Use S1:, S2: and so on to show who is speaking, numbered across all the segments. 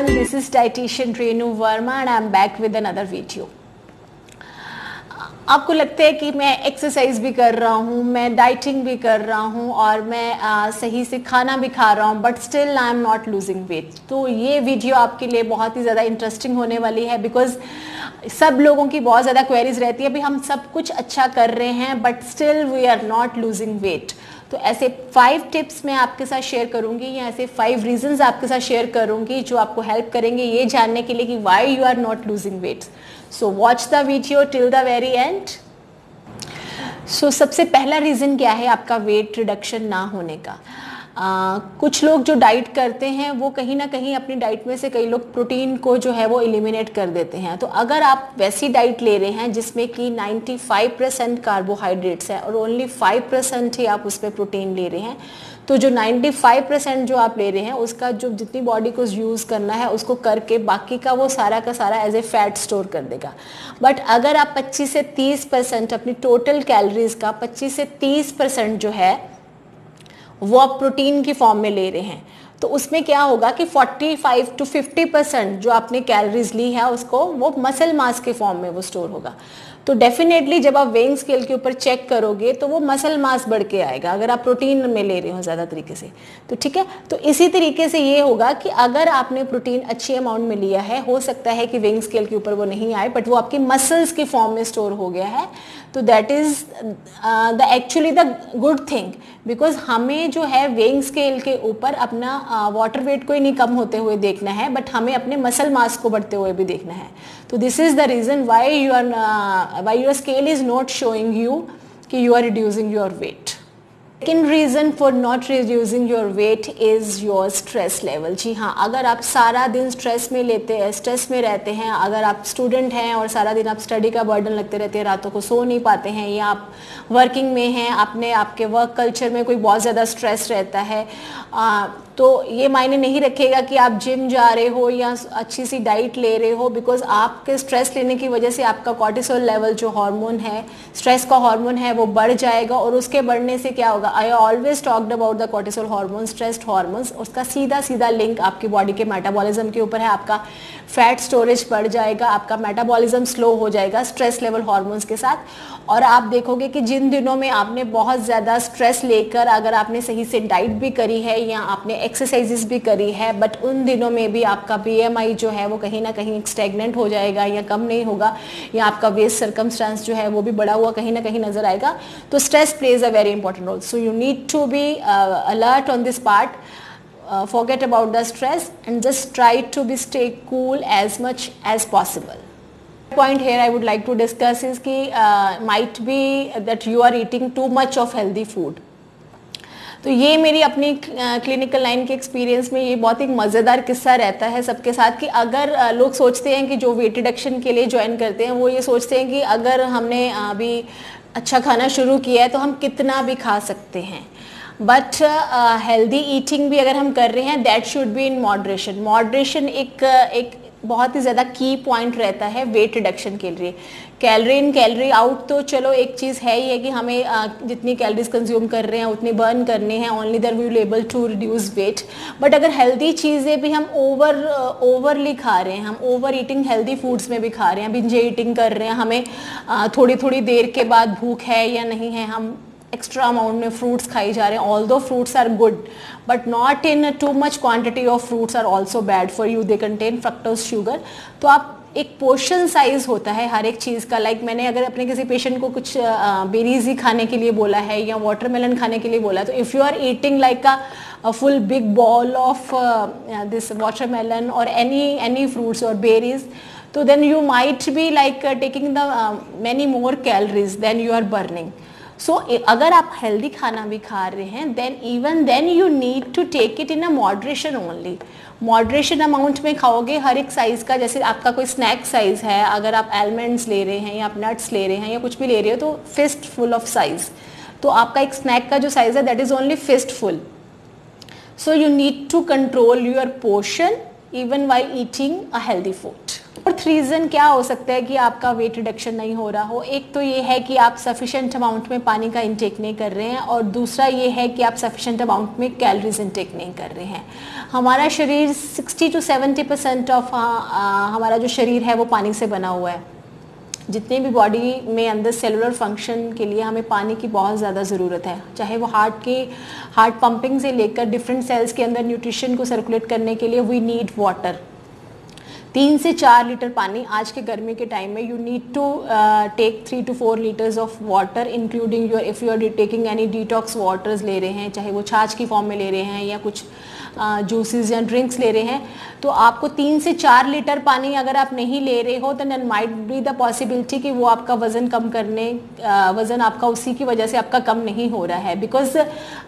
S1: everyone, this is dietitian Renu Verma and I am back with another video. आपको लगता है कि मैं एक्सरसाइज भी कर रहा हूँ, मैं डाइटिंग भी कर रहा हूँ और मैं सही से खाना भी खा रहा हूँ, but still I am not losing weight. तो ये वीडियो आपके लिए बहुत ही ज़्यादा इंटरेस्टिंग होने वाली है, बिकॉज सब लोगों की बहुत ज़्यादा क्वेरीज रहती है, अभी हम सब कुछ अच्छा कर रहे हैं but still we are not losing weight. तो ऐसे 5 टिप्स मैं आपके साथ शेयर करूंगी या ऐसे 5 रीजंस आपके साथ शेयर करूंगी जो आपको हेल्प करेंगे ये जानने के लिए कि why you are not losing weight. So watch the video till the very end. So सबसे पहला रीज़न क्या है आपका वेट रिडक्शन ना होने का। कुछ लोग जो डाइट करते हैं वो कहीं ना कहीं अपनी डाइट में से कई लोग प्रोटीन को जो है वो एलिमिनेट कर देते हैं। तो अगर आप वैसी डाइट ले रहे हैं जिसमें कि 95% कार्बोहाइड्रेट्स है और ओनली 5% ही आप उसमें प्रोटीन ले रहे हैं, तो जो 95% जो आप ले रहे हैं उसका जो जितनी बॉडी को यूज़ करना है उसको करके बाकी का वो सारा का सारा एज ए फैट स्टोर कर देगा। बट अगर आप 25 से 30% अपनी टोटल कैलोरीज का 25 से 30% जो है वो आप प्रोटीन की फॉर्म में ले रहे हैं, तो उसमें क्या होगा कि 45 to 50% जो आपने कैलोरीज ली है उसको वो मसल मास के फॉर्म में वो स्टोर होगा। तो डेफिनेटली जब आप वेइंग स्केल के ऊपर चेक करोगे तो वो मसल मास बढ़ के आएगा अगर आप प्रोटीन में ले रहे हो ज़्यादा तरीके से। तो ठीक है, तो इसी तरीके से ये होगा कि अगर आपने प्रोटीन अच्छी अमाउंट में लिया है, हो सकता है कि वेइंग स्केल के ऊपर वो नहीं आए बट वो आपकी मसल्स की फॉर्म में स्टोर हो गया है। तो that is the actually the good thing, because हमें जो है वेइंग स्केल के ऊपर अपना वाटर वेट को ही नहीं कम होते हुए देखना है, बट हमें अपने मसल मास को बढ़ते हुए भी देखना है। तो this is the reason why your scale is not showing you कि you are reducing your weight. Second reason for not reducing your weight is your stress level. जी हाँ, अगर आप सारा दिन स्ट्रेस में रहते हैं, अगर आप स्टूडेंट हैं और सारा दिन आप स्टडी का बर्डन लगते रहते हैं, रातों को सो नहीं पाते हैं, या आप वर्किंग में हैं, आपके वर्क कल्चर में कोई बहुत ज़्यादा स्ट्रेस रहता है, तो ये मायने नहीं रखेगा कि आप जिम जा रहे हो या अच्छी सी डाइट ले रहे हो, बिकॉज आपके स्ट्रेस लेने की वजह से आपका कॉर्टिसोल लेवल जो हार्मोन है, स्ट्रेस का हार्मोन है, वो बढ़ जाएगा। और उसके बढ़ने से क्या होगा, I always talked about the cortisol hormone, stress hormones, उसका सीधा लिंक आपकी बॉडी के मेटाबॉलिज्म के ऊपर है। आपका फैट स्टोरेज बढ़ जाएगा, आपका मेटाबॉलिज्म स्लो हो जाएगा स्ट्रेस लेवल हार्मोन्स के साथ। और आप देखोगे कि जिन दिनों में आपने बहुत ज़्यादा स्ट्रेस लेकर अगर आपने सही से डाइट भी करी है या आपने एक्सरसाइजेस भी करी है, बट उन दिनों में भी आपका BMI जो है वो कहीं ना कहीं स्टैग्नेंट हो जाएगा या कम नहीं होगा, या आपका वेस्ट सर्कमस्टांस जो है वो भी बढ़ा हुआ कहीं ना कहीं नजर आएगा। तो stress plays a very important role, so you need to be alert on this part. Forget about the stress and just try to be stay cool as much as possible. Point here I would like to discuss is कि might be that you are eating too much of healthy food. तो ये मेरी अपनी clinical line के experience में ये बहुत एक मज़ेदार किस्सा रहता है सबके साथ कि अगर लोग सोचते हैं कि जो वेट रिडक्शन के लिए ज्वाइन करते हैं वो ये सोचते हैं कि अगर हमने अभी अच्छा खाना शुरू किया है तो हम कितना भी खा सकते हैं, बट हेल्दी ईटिंग भी अगर हम कर रहे हैं that should be in moderation. Moderation एक बहुत ही ज़्यादा की पॉइंट रहता है वेट रिडक्शन के लिए। कैलोरी इन कैलोरी आउट तो चलो एक चीज़ है ही है कि हमें जितनी कैलोरीज कंज्यूम कर रहे हैं उतनी बर्न करनी है, only there we will able to reduce weight. But अगर हेल्दी चीज़ें भी हम ओवरली खा रहे हैं, हम ओवर ईटिंग हेल्दी फूड्स में भी खा रहे हैं, बिंज ईटिंग कर रहे हैं, हमें थोड़ी देर के बाद भूख है या नहीं है, हम एक्स्ट्रा अमाउंट में फ्रूट्स खाई जा रहे हैं, although fruits are good but not in too much quantity of fruits are also bad for you, they contain fructose sugar. तो आप एक पोर्शन साइज होता है हर एक चीज़ का। लाइक मैंने अगर अपने किसी पेशेंट को कुछ बेरीज ही खाने के लिए बोला है या वाटरमेलन खाने के लिए बोला है, तो if you are eating like a full big bowl of this watermelon और एनी फ्रूट्स और बेरीज, तो then you might be like taking the many more calories than you are burning. So अगर आप हेल्दी खाना भी खा रहे हैं then you need to take it in a moderation only. Moderation amount में खाओगे हर एक साइज़ का। जैसे आपका कोई स्नैक साइज़ है, अगर आप आलमंड्स ले रहे हैं या आप नट्स ले रहे हैं या कुछ भी ले रहे हो, तो फिस्ट फुल ऑफ साइज़, तो आपका एक स्नैक का जो साइज़ है that is only fist full. So you need to control your portion even while eating a healthy food. और फोर्थ रीज़न क्या हो सकता है कि आपका वेट रिडक्शन नहीं हो रहा हो? एक तो ये है कि आप सफिशेंट अमाउंट में पानी का इंटेक नहीं कर रहे हैं, और दूसरा ये है कि आप सफिशेंट अमाउंट में कैलोरीज इंटेक नहीं कर रहे हैं। हमारा शरीर 60 to 70% ऑफ हमारा जो शरीर है वो पानी से बना हुआ है। जितने भी बॉडी में अंदर सेलुलर फंक्शन के लिए हमें पानी की बहुत ज़्यादा ज़रूरत है, चाहे वो हार्ट पंपिंग से लेकर डिफरेंट सेल्स के अंदर न्यूट्रिशन को सर्कुलेट करने के लिए वी नीड वाटर। 3 से 4 लीटर पानी आज के गर्मी के टाइम में you need to take 3 to 4 litres of water, including your if you are taking any detox waters ले रहे हैं, चाहे वो छाछ की फॉर्म में ले रहे हैं या कुछ जूसेस या ड्रिंक्स ले रहे हैं, तो आपको 3 से 4 लीटर पानी अगर आप नहीं ले रहे हो तो then might be the possibility कि वो आपका वज़न कम करने वज़न आपका उसी की वजह से आपका कम नहीं हो रहा है। Because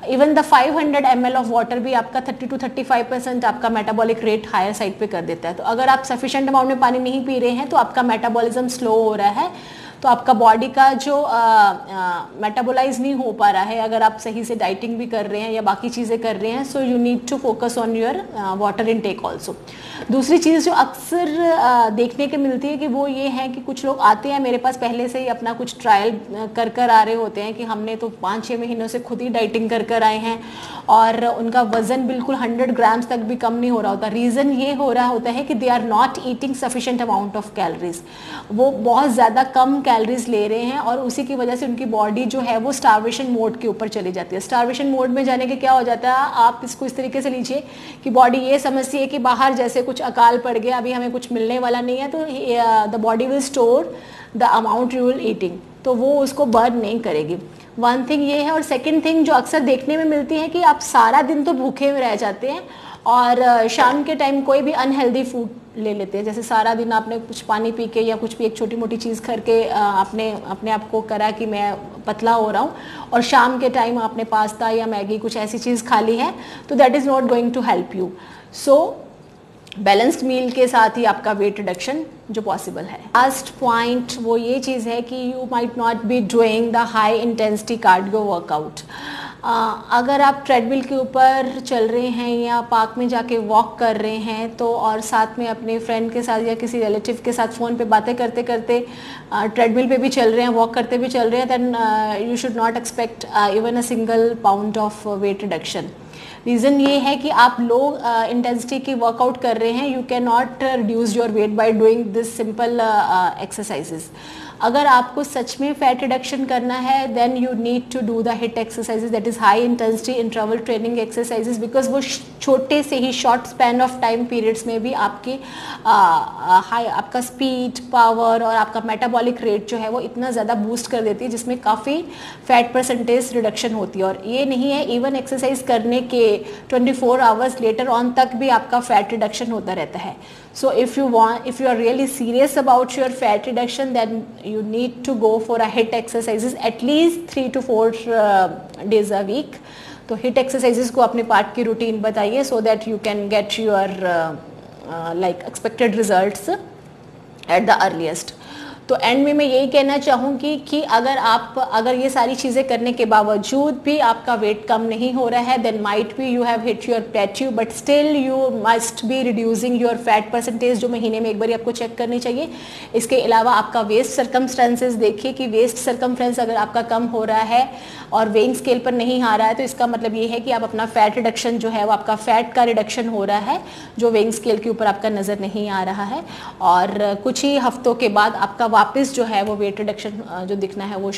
S1: even the 500 ml of water भी आपका 30 to 35% आपका मेटाबॉलिक रेट हायर साइड पे कर देता है। तो अगर आप सफिशेंट अमाउंट में पानी नहीं पी रहे हैं तो आपका मेटाबॉलिज्म स्लो हो रहा है, तो आपका बॉडी का जो मेटाबोलाइज नहीं हो पा रहा है अगर आप सही से डाइटिंग भी कर रहे हैं या बाकी चीज़ें कर रहे हैं। So you need to focus on your water intake also. दूसरी चीज़ जो अक्सर देखने को मिलती है कि वो ये है कि कुछ लोग आते हैं मेरे पास पहले से ही अपना कुछ ट्रायल कर आ रहे होते हैं कि हमने तो 5-6 महीनों से खुद ही डाइटिंग कर आए हैं और उनका वज़न बिल्कुल 100 ग्राम्स तक भी कम नहीं हो रहा होता। रीज़न ये हो रहा होता है कि they are not eating sufficient amount of calories, वो बहुत ज़्यादा कम कैलोरीज ले रहे हैं और उसी की वजह से उनकी बॉडी जो है वो स्टार्वेशन मोड के ऊपर चली जाती है। स्टार्वेशन मोड में जाने के क्या हो जाता है, आप इसको इस तरीके से लीजिए कि बॉडी ये समझती है कि बाहर जैसे कुछ अकाल पड़ गया, अभी हमें कुछ मिलने वाला नहीं है, तो the body will store the amount you will eating, तो वो उसको बर्न नहीं करेगी। वन थिंग ये है। और सेकेंड थिंग जो अक्सर देखने में मिलती है कि आप सारा दिन तो भूखे में रह जाते हैं और शाम के टाइम कोई भी अनहेल्दी फूड ले लेते हैं। जैसे सारा दिन आपने कुछ पानी पी के या कुछ भी एक छोटी मोटी चीज़ करके आपने अपने आप को करा कि मैं पतला हो रहा हूँ, और शाम के टाइम आपने पास्ता या मैगी कुछ ऐसी चीज़ खा ली है, तो that is not going to help you. So balanced meal के साथ ही आपका वेट रिडक्शन जो पॉसिबल है। लास्ट पॉइंट वो ये चीज़ है कि you might not be doing the high intensity cardio workout. अगर आप ट्रेडमिल के ऊपर चल रहे हैं या पार्क में जाके वॉक कर रहे हैं तो, और साथ में अपने फ्रेंड के साथ या किसी रिलेटिव के साथ फ़ोन पे बातें करते करते ट्रेडमिल पे भी चल रहे हैं, वॉक करते भी चल रहे हैं, then you should not expect even a single pound of weight reduction. Reason ये है कि आप लो इंटेंसिटी की वर्कआउट कर रहे हैं, you can not reduce your weight by doing this simple exercises. अगर आपको सच में फैट रिडक्शन करना है then you need to do the HIIT exercises, that is high intensity interval training exercises, because वो छोटे से ही short span of time periods में भी आपकी आपका स्पीड, पावर और आपका मेटाबॉलिक रेट जो है वो इतना ज़्यादा बूस्ट कर देती है जिसमें काफ़ी फैट परसेंटेज रिडक्शन होती है। और ये नहीं है, इवन एक्सरसाइज करने के 24 आवर्स लेटर ऑन तक भी आपका फैट रिडक्शन होता रहता है। So if you are really serious about your fat reduction, then you need to go for a HIIT exercises at least 3 to 4 days a week. तो HIIT exercises को अपने part की रूटीन बताइए so that you can get your like expected results at the earliest. तो and में मैं यही कहना चाहूँगी कि अगर ये सारी चीज़ें करने के बावजूद भी आपका वेट कम नहीं हो रहा है, then might be you have hit your plateau, but still you must be reducing your fat percentage, जो महीने में एक बार आपको चेक करनी चाहिए। इसके अलावा आपका वेस्ट सर्कमस्टेंसेज देखिए कि वेस्ट सर्कमफ्रेंस अगर आपका कम हो रहा है और वेइंग स्केल पर नहीं आ रहा है, तो इसका मतलब ये है कि आप अपना फैट रिडक्शन जो है वो आपका फैट का रिडक्शन हो रहा है, जो वेइंग स्केल के ऊपर आपका नज़र नहीं आ रहा है। और कुछ ही हफ्तों के बाद आपका वापस जो है वो वेट रिडक्शन जो दिखना है वो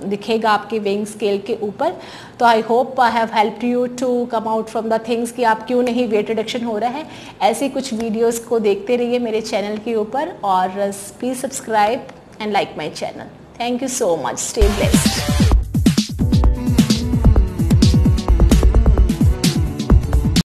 S1: दिखेगा आपके वेइंग स्केल के ऊपर। तो I hope I have helped you to come out from the things कि आप क्यों नहीं वेट रिडक्शन हो रहा है। ऐसे कुछ वीडियोस को देखते रहिए मेरे चैनल के ऊपर और please subscribe and like my channel. Thank you so much, stay blessed.